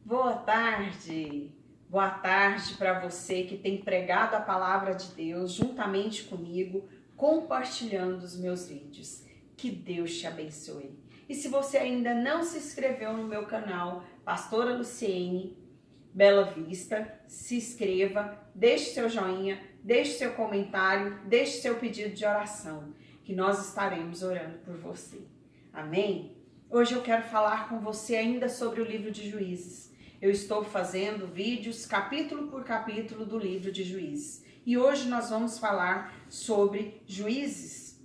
Boa tarde! Boa tarde para você que tem pregado a palavra de Deus juntamente comigo, compartilhando os meus vídeos. Que Deus te abençoe. E se você ainda não se inscreveu no meu canal, Pastora Luciene Bela Vista, se inscreva, deixe seu joinha, deixe seu comentário, deixe seu pedido de oração, que nós estaremos orando por você. Amém? Hoje eu quero falar com você ainda sobre o livro de Juízes. Eu estou fazendo vídeos capítulo por capítulo do livro de Juízes. E hoje nós vamos falar sobre Juízes,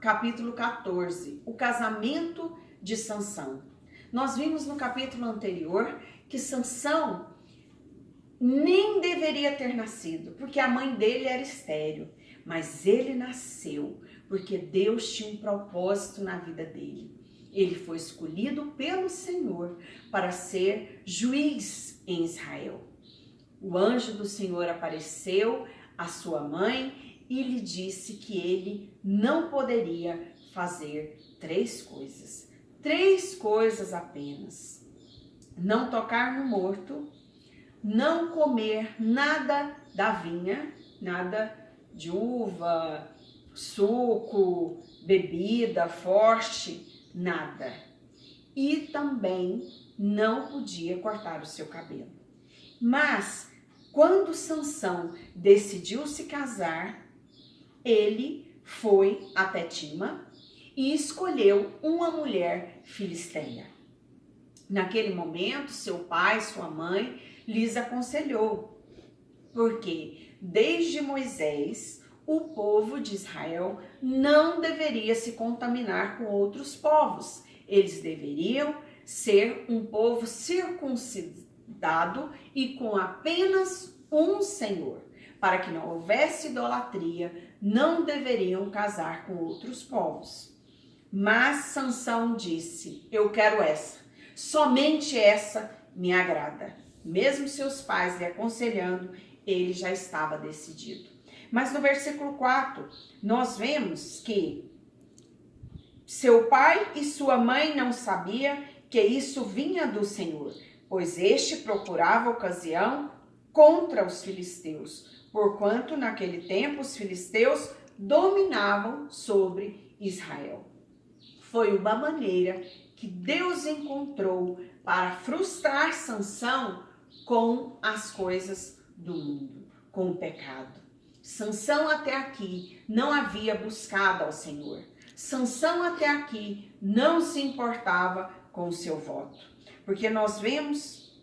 capítulo 14, o casamento de Sansão. Nós vimos no capítulo anterior que Sansão nem deveria ter nascido, porque a mãe dele era estéril, mas ele nasceu porque Deus tinha um propósito na vida dele. Ele foi escolhido pelo Senhor para ser juiz em Israel. O anjo do Senhor apareceu à sua mãe e lhe disse que ele não poderia fazer três coisas apenas: não tocar no morto, não comer nada da vinha, nada de uva, suco, bebida forte, nada. E também não podia cortar o seu cabelo. Mas quando Sansão decidiu se casar, ele foi até Tima e escolheu uma mulher filisteia. Naquele momento, seu pai, sua mãe, lhes aconselhou, porque desde Moisés, o povo de Israel não deveria se contaminar com outros povos. Eles deveriam ser um povo circuncidado e com apenas um Senhor. Para que não houvesse idolatria, não deveriam casar com outros povos. Mas Sansão disse: eu quero essa, somente essa me agrada. Mesmo seus pais lhe aconselhando, ele já estava decidido. Mas no versículo 4, nós vemos que seu pai e sua mãe não sabiam que isso vinha do Senhor, pois este procurava ocasião contra os filisteus, porquanto naquele tempo os filisteus dominavam sobre Israel. Foi uma maneira que Deus encontrou para frustrar Sansão com as coisas do mundo, com o pecado. Sansão até aqui não havia buscado ao Senhor. Sansão até aqui não se importava com o seu voto. Porque nós vemos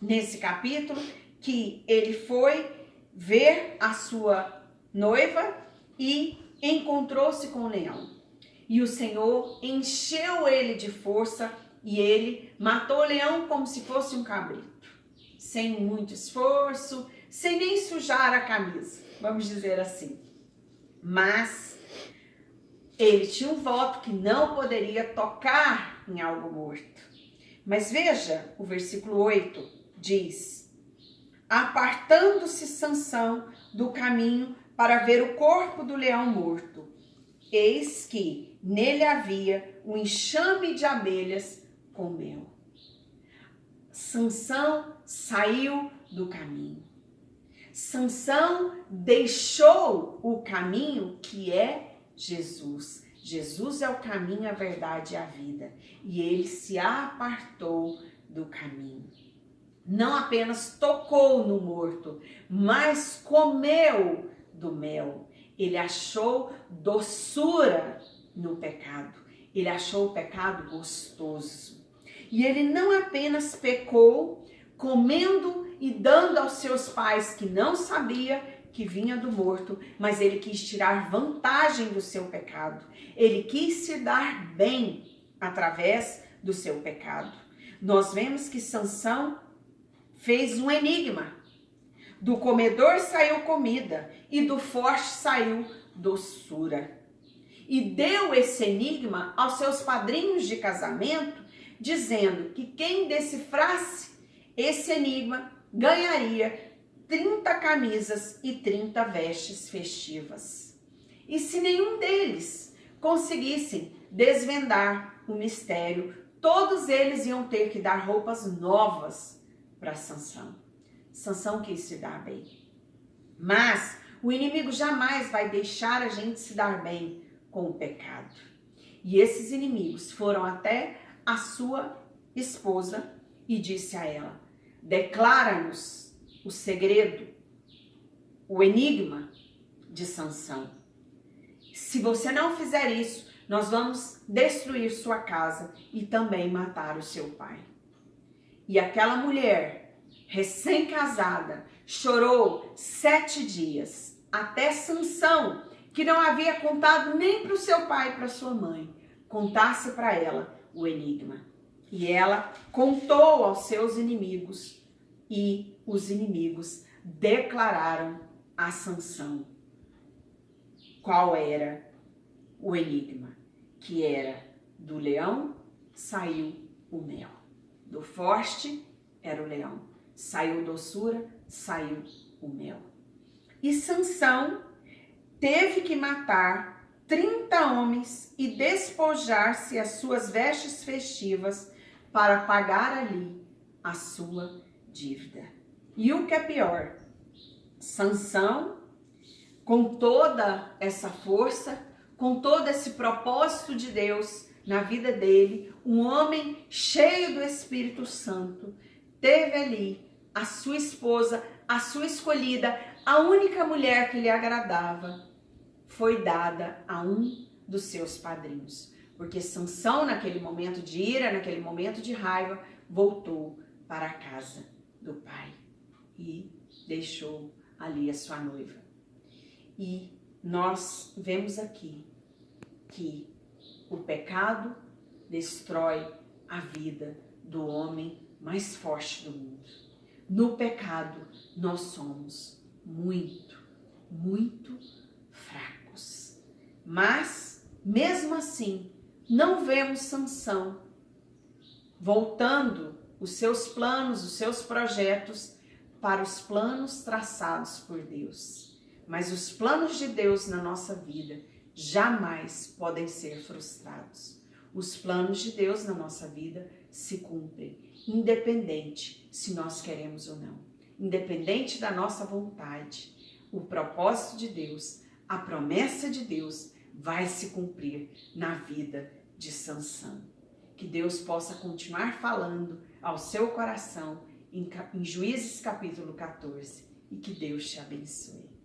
nesse capítulo que ele foi ver a sua noiva e encontrou-se com o leão. E o Senhor encheu ele de força e ele matou o leão como se fosse um cabrito. Sem muito esforço, sem nem sujar a camisa, vamos dizer assim. Mas ele tinha um voto que não poderia tocar em algo morto. Mas veja, o versículo 8 diz: apartando-se Sansão do caminho para ver o corpo do leão morto, eis que nele havia um enxame de abelhas com mel. Sansão saiu do caminho. Sansão deixou o caminho que é Jesus. Jesus é o caminho, a verdade e a vida. E ele se apartou do caminho. Não apenas tocou no morto, mas comeu do mel. Ele achou doçura no pecado. Ele achou o pecado gostoso. E ele não apenas pecou comendo e dando aos seus pais que não sabia que vinha do morto, mas ele quis tirar vantagem do seu pecado. Ele quis se dar bem através do seu pecado. Nós vemos que Sansão fez um enigma. Do comedor saiu comida e do forte saiu doçura. E deu esse enigma aos seus padrinhos de casamento, dizendo que quem decifrasse esse enigma ganharia 30 camisas e 30 vestes festivas. E se nenhum deles conseguissem desvendar o mistério, todos eles iam ter que dar roupas novas para Sansão. Sansão quis se dar bem. Mas o inimigo jamais vai deixar a gente se dar bem com o pecado. E esses inimigos foram até a sua esposa e disse a ela: declara-nos o segredo, o enigma de Sansão. Se você não fizer isso, nós vamos destruir sua casa e também matar o seu pai. E aquela mulher, recém-casada, chorou 7 dias, até Sansão, que não havia contado nem para o seu pai e para sua mãe, contasse para ela o enigma. E ela contou aos seus inimigos, e os inimigos declararam a Sansão qual era o enigma, que era: do leão saiu o mel, do forte era o leão, saiu doçura, saiu o mel. E Sansão teve que matar 30 homens e despojar-se as suas vestes festivas para pagar ali a sua dívida. E o que é pior, Sansão, com toda essa força, com todo esse propósito de Deus na vida dele, um homem cheio do Espírito Santo, teve ali a sua esposa, a sua escolhida, a única mulher que lhe agradava, foi dada a um dos seus padrinhos. Porque Sansão, naquele momento de ira, naquele momento de raiva, voltou para a casa do pai e deixou ali a sua noiva. E nós vemos aqui que o pecado destrói a vida do homem mais forte do mundo. No pecado, nós somos muito, muito fracos. Mas, mesmo assim, não vemos Sansão voltando os seus planos, os seus projetos para os planos traçados por Deus. Mas os planos de Deus na nossa vida jamais podem ser frustrados. Os planos de Deus na nossa vida se cumprem, independente se nós queremos ou não. Independente da nossa vontade, o propósito de Deus, a promessa de Deus vai se cumprir na vida de Sansão. Que Deus possa continuar falando ao seu coração em Juízes capítulo 14 e que Deus te abençoe.